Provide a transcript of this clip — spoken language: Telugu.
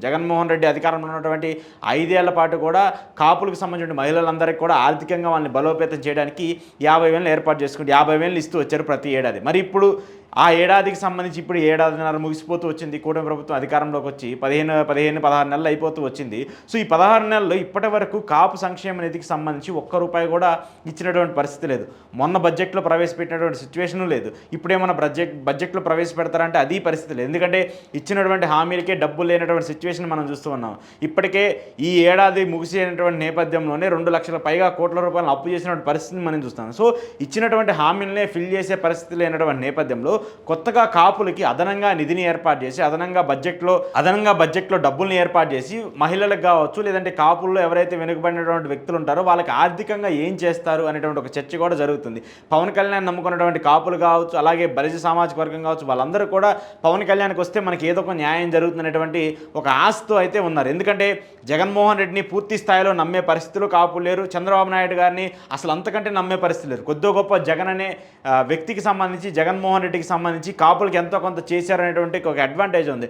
జగన్మోహన్ రెడ్డి అధికారంలో ఉన్నటువంటి 5 ఏళ్ల పాటు కూడా కాపులకు సంబంధించిన మహిళలందరికీ కూడా ఆర్థికంగా వాళ్ళని బలోపేతం చేయడానికి 50,000 ఏర్పాటు చేసుకుంటే 50,000 ఇస్తూ వచ్చారు ప్రతి ఏడాది. మరి ఇప్పుడు ఆ ఏడాదికి సంబంధించి ఇప్పుడు ఏడాదిన్నర ముగిసిపోతూ వచ్చింది. కూటమి ప్రభుత్వం అధికారంలోకి వచ్చి 16 నెలలు అయిపోతూ వచ్చింది. సో, ఈ 16 నెలల్లో ఇప్పటి వరకు కాపు సంక్షేమ నిధికి సంబంధించి ఒక్క రూపాయి కూడా ఇచ్చినటువంటి పరిస్థితి లేదు. మొన్న బడ్జెట్‌లో ప్రవేశపెట్టినటువంటి సిచ్యువేషను లేదు. ఇప్పుడేమన్నా బడ్జెట్‌లో ప్రవేశపెడతారంటే అది పరిస్థితి లేదు. ఎందుకంటే ఇచ్చినటువంటి హామీలకే డబ్బులు లేనటువంటి సిచ్యువేషన్ మనం చూస్తూ ఉన్నాం. ఇప్పటికే ఈ ఏడాది ముగిసేటువంటి నేపథ్యంలోనే 2 లక్షల పైగా కోట్ల రూపాయలను అప్పు చేసినటువంటి పరిస్థితిని మనం చూస్తాం. సో, ఇచ్చినటువంటి హామీలనే ఫిల్ చేసే పరిస్థితి లేనటువంటి నేపథ్యంలో కొత్తగా కాపులకి అదనంగా నిధిని ఏర్పాటు చేసి అదనంగా బడ్జెట్లో డబ్బుల్ని ఏర్పాటు చేసి మహిళలకు కావచ్చు, లేదంటే కాపుల్లో ఎవరైతే వెనుకబడినటువంటి వ్యక్తులు ఉంటారో వాళ్ళకి ఆర్థికంగా ఏం చేస్తారు అనేటువంటి ఒక చర్చ కూడా జరుగుతుంది. పవన్ కళ్యాణ్ నమ్ముకున్నటువంటి కాపులు కావచ్చు, అలాగే బలిజ సామాజిక వర్గం కావచ్చు, వాళ్ళందరూ కూడా పవన్ కళ్యాణ్కి వస్తే మనకి ఏదో ఒక న్యాయం జరుగుతుందనేటువంటి ఒక ఆశతో అయితే ఉన్నారు. ఎందుకంటే జగన్మోహన్ రెడ్డిని పూర్తి స్థాయిలో నమ్మే పరిస్థితులు కాపులు లేరు. చంద్రబాబు నాయుడు గారిని అసలు అంతకంటే నమ్మే పరిస్థితి లేరు. కొద్దో గొప్ప జగన్ అనే వ్యక్తికి సంబంధించి, జగన్మోహన్ రెడ్డికి సంబంధించి కాపులకి ఎంతో కొంత చేశారనేటువంటి ఒక అడ్వాంటేజ్ ఉంది.